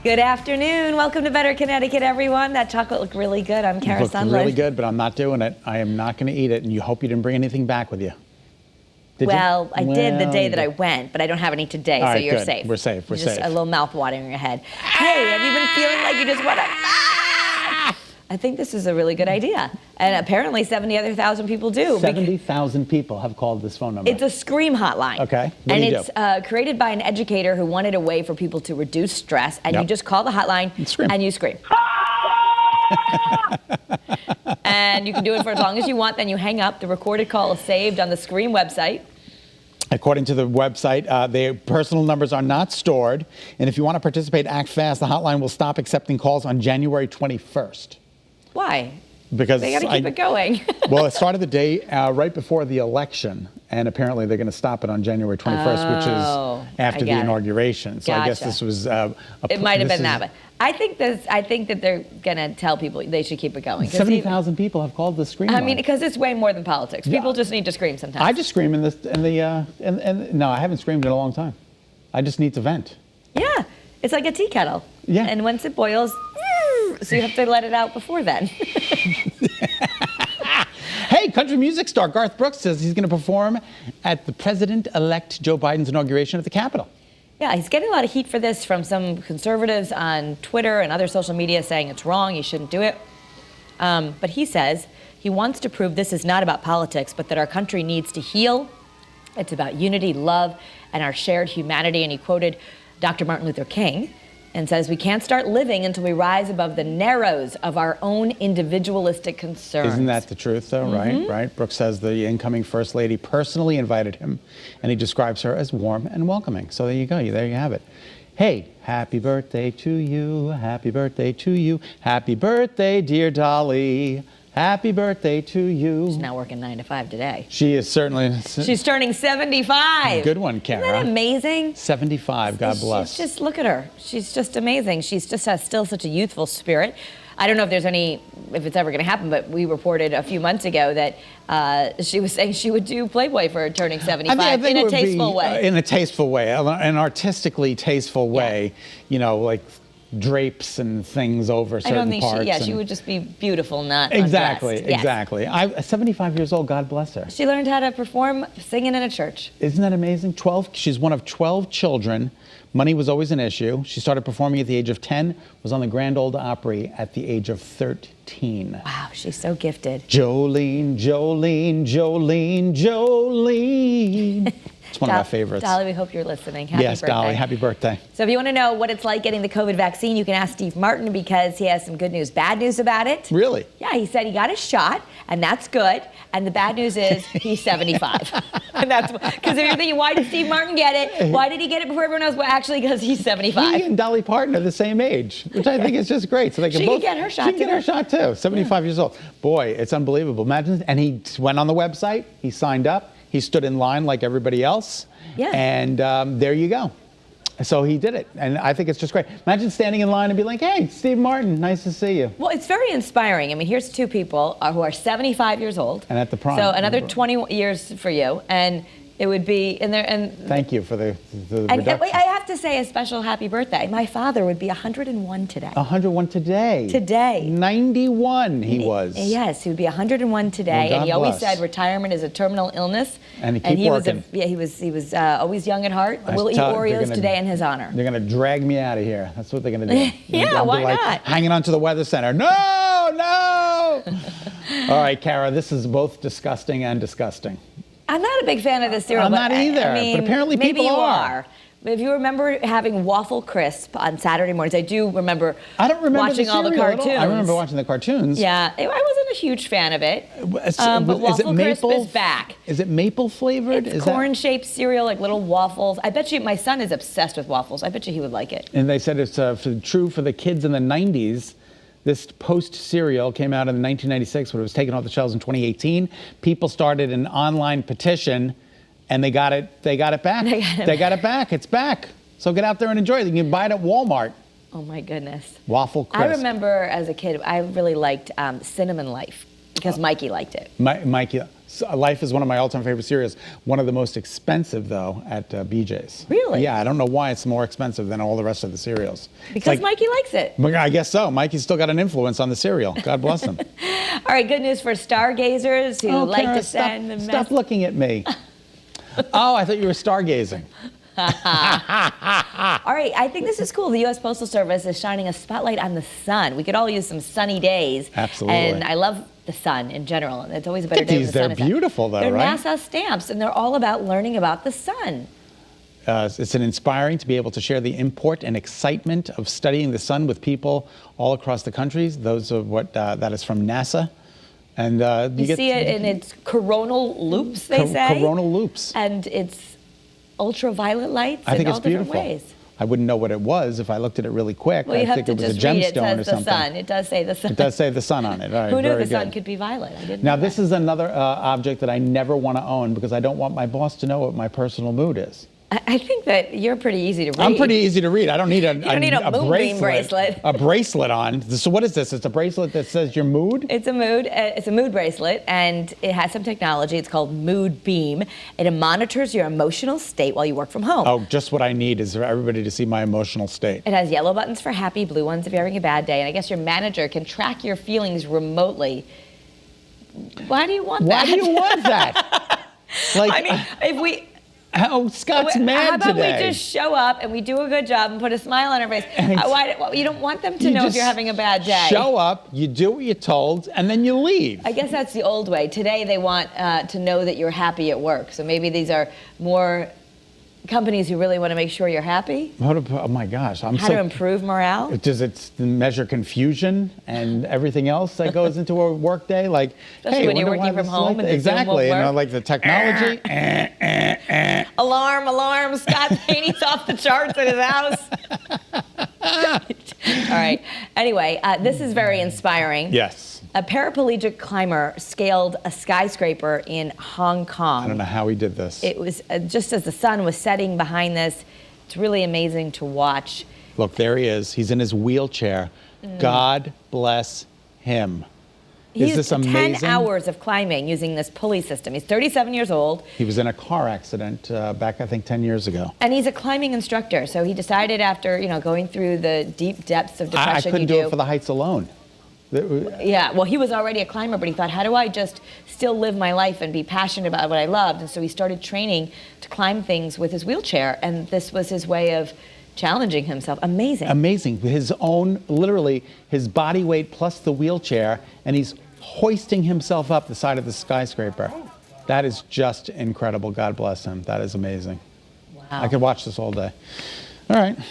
Good afternoon. Welcome to Better Connecticut, everyone. That chocolate looked really good. I'm Kara Sunland. Really good, but I'm not doing it. I am not going to eat it, and you hope you didn't bring anything back with you. Did you? I did the day that I went, but I don't have any today, All right, so you're good. safe. We're safe. We're just safe. a little mouth watering in your head. Hey, have you been feeling like you just want to... I think this is a really good idea. And apparently 70,000 people do. 70,000 people have called this phone number. It's a scream hotline. Okay. What do you do? It's created by an educator who wanted a way for people to reduce stress. And you just call the hotline and you scream. And you can do it for as long as you want. Then you hang up. The recorded call is saved on the Scream website. According to the website, their personal numbers are not stored. And if you want to participate, act fast. The hotline will stop accepting calls on January 21st. Why? Because they got to keep it going. Well, it started the day right before the election, and apparently they're going to stop it on January 21st, which is after the inauguration. So I guess this was it might have been that, but I think that they're going to tell people they should keep it going. 70,000 people have called the Scream line. I mean, because it's way more than politics. People just need to scream sometimes. I just scream no, I haven't screamed in a long time. I just need to vent. Yeah, it's like a tea kettle. Yeah. And once it boils, so you have to let it out before then. Hey, country music star Garth Brooks says he's going to perform at the President-elect Joe Biden's inauguration at the Capitol. Yeah, he's getting a lot of heat for this from some conservatives on Twitter and other social media saying it's wrong, he shouldn't do it. But he says he wants to prove this is not about politics, but that our country needs to heal. It's about unity, love, and our shared humanity. And he quoted Dr. Martin Luther King and says, we can't start living until we rise above the narrows of our own individualistic concerns. Isn't that the truth, though, right? Brooks says the incoming First Lady personally invited him, and he describes her as warm and welcoming. So there you go. There you have it. Hey, happy birthday to you. Happy birthday to you. Happy birthday, dear Dolly. Happy birthday to you. She's now working 9 to 5 today. She is certainly. She's turning 75. Good one, Kara. Isn't that amazing? 75, God bless. Just look at her. She's just amazing. She's just has still such a youthful spirit. I don't know if it's ever going to happen, but we reported a few months ago that she was saying she would do Playboy for her turning 75 I think in a tasteful way. In a tasteful way, an artistically tasteful way, you know, like drapes and things over certain parts. She would just be beautiful, not exactly, undressed. exactly. I'm 75 years old. God bless her. She learned how to perform singing in a church. Isn't that amazing? She's one of 12 children. Money was always an issue. She started performing at the age of 10. Was on the Grand Ole Opry at the age of 13. Wow, she's so gifted. Jolene, Jolene, Jolene, Jolene. It's one of my favorites. Dolly, we hope you're listening. Happy birthday. Yes, Dolly, happy birthday. So if you want to know what it's like getting the COVID vaccine, you can ask Steve Martin because he has some good news, bad news about it. Really? Yeah, he said he got his shot, and that's good. And the bad news is he's 75. And that's because if you're thinking, why did Steve Martin get it? Why did he get it before everyone else? Well, actually, because he's 75. He and Dolly Parton are the same age, which I think is just great. So they can both get her shot. She can get her shot too. 75 years old. Boy, it's unbelievable. Imagine. And he went on the website. He signed up. He stood in line like everybody else. Yeah. And there you go. So he did it. And I think it's just great. Imagine standing in line and be like, hey, Steve Martin, nice to see you. Well, it's very inspiring. I mean, here's two people who are 75 years old. And at the prime. So another 20 years for you. And it would be in there. And thank you for the and I have to say a special happy birthday. My father would be 101 today. 101 today. Today. 91 he was. Yes, he would be 101 today. Well, and he always said retirement is a terminal illness. And he working. He was always young at heart. We'll eat Oreos today in his honor. They're going to drag me out of here. That's what they're going to do. Yeah, why not? Hanging on to the weather center. No, no. All right, Kara, this is both disgusting and disgusting. I'm not a big fan of this cereal. I'm not either, I mean, but apparently people maybe you are. But if you remember having Waffle Crisp on Saturday mornings, I do remember. I don't remember watching all the cartoons. I remember watching the cartoons. Yeah, I wasn't a huge fan of it. But Waffle Crisp is back. Is it maple flavored? It's corn-shaped cereal, like little waffles. I bet you my son is obsessed with waffles. I bet you he would like it. And they said it's true for the kids in the 90s. This Post cereal came out in 1996, but it was taken off the shelves in 2018. People started an online petition, and they got it back. They got it back. It's back. So get out there and enjoy it. You can buy it at Walmart. Oh my goodness. Waffle Crisp. I remember as a kid, I really liked Cinnamon Life because Mikey liked it. Mikey. Life is one of my all-time favorite cereals. One of the most expensive, though, at BJ's. Really? Yeah, I don't know why it's more expensive than all the rest of the cereals. Because Mikey likes it. I guess so. Mikey's still got an influence on the cereal. God bless him. All right, good news for stargazers who like Kara, to send the stop looking at me. Oh, I thought you were stargazing. All right, I think this is cool. The U.S. Postal Service is shining a spotlight on the sun. We could all use some sunny days. Absolutely. And I love the sun in general. It's always a better day when the sun They're is out. beautiful, though, They're right? NASA stamps, and they're all about learning about the sun. It's an inspiring to be able to share the import and excitement of studying the sun with people all across the countries. Those are what that is from NASA. And you see it in its coronal loops, they say. Coronal loops. And it's ultraviolet lights I think in all it's beautiful. different ways. I wouldn't know what it was if I looked at it really quick. Well, you I'd have think to it was just a read it. It gemstone says or the something. sun. It does say the sun. It does say the sun on it. All right, Who knew very the sun good. could be violet? I didn't Now, know this that. is another object that I never want to own because I don't want my boss to know what my personal mood is. I think that you're pretty easy to read. I'm pretty easy to read. I don't need a, don't need a moonbeam bracelet. A bracelet on. So what is this? It's a bracelet that says your mood? It's a mood bracelet, and it has some technology. It's called Mood Beam. It monitors your emotional state while you work from home. Oh, just what I need is for everybody to see my emotional state. It has yellow buttons for happy, blue ones if you're having a bad day, and I guess your manager can track your feelings remotely. Why do you want that? Why do you want that? Like, I mean, if we... Oh, Scott's How mad about today. we just show up and we do a good job and put a smile on our face? You don't want them to You know if just you're having a bad day. Show up, you do what you're told, and then you leave. I guess that's the old way. Today they want to know that you're happy at work. So maybe these are more companies who really want to make sure you're happy. Oh my gosh, How to improve morale. Does it measure confusion and everything else that goes into a work day? Like, Especially hey, when you're wonder why working from this is home like and that. the Zoom won't Exactly, you know, work. like the technology. Alarm, Scott Haney's off the charts at his house. All right. Anyway, this is very inspiring. Yes. A paraplegic climber scaled a skyscraper in Hong Kong. I don't know how he did this. It was just as the sun was setting behind this. It's really amazing to watch. Look, there he is. He's in his wheelchair. God bless him. Is this amazing? 10 hours of climbing using this pulley system. He's 37 years old. He was in a car accident back, I think, 10 years ago. And he's a climbing instructor. So he decided after, going through the deep depths of I depression couldn't do it for the heights alone. Yeah, well, he was already a climber, but he thought, how do I just still live my life and be passionate about what I loved? And so he started training to climb things with his wheelchair, and this was his way of challenging himself. Amazing. Amazing. His own, literally, his body weight plus the wheelchair, and he's hoisting himself up the side of the skyscraper. That is just incredible. God bless him. That is amazing. Wow. I could watch this all day. All right.